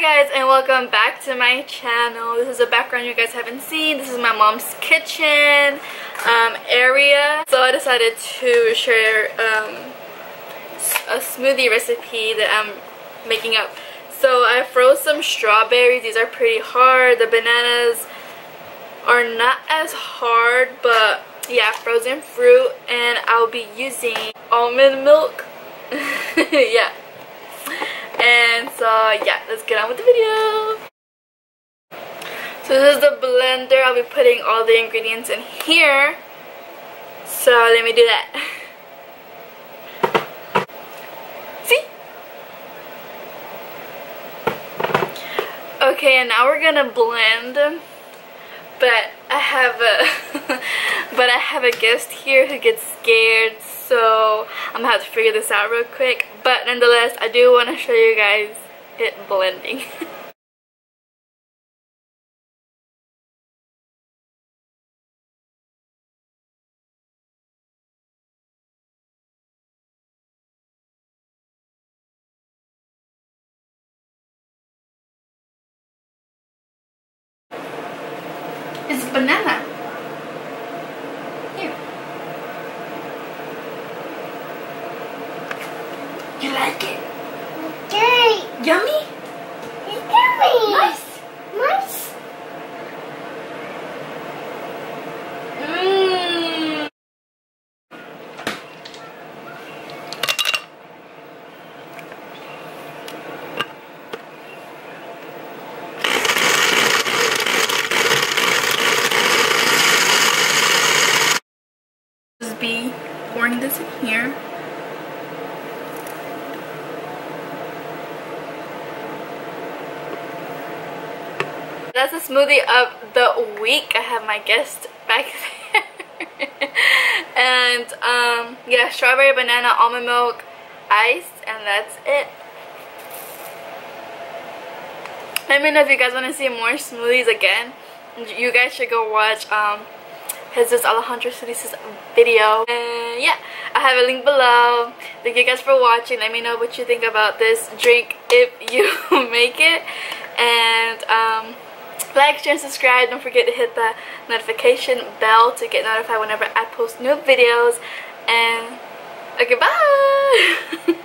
Hi guys, and welcome back to my channel. This is a background you guys haven't seen. This is my mom's kitchen area. So I decided to share a smoothie recipe that I'm making up. So I froze some strawberries. These are pretty hard. The bananas are not as hard, but yeah, frozen fruit. And I'll be using almond milk. Yeah. And so yeah, let's get on with the video. So this is the blender. I'll be putting all the ingredients in here. So let me do that. See? Okay, and now we're gonna blend. But I have a guest here who gets scared, so I'm gonna have to figure this out real quick. But nonetheless, I do want to show you guys it blending. It's banana. Here. You like it? Okay. Yummy? It's yummy. Nice. Nice. Mmm. Just be pouring this in here. That's the smoothie of the week. I have my guest back there. And yeah, strawberry, banana, almond milk, ice, and that's it. Let me know if you guys want to see more smoothies again. You guys should go watch Jesus Alejandro Solis's video. And yeah, I have a link below. Thank you guys for watching. Let me know what you think about this drink if you make it. And like, share, and subscribe. Don't forget to hit the notification bell to get notified whenever I post new videos. And okay, bye.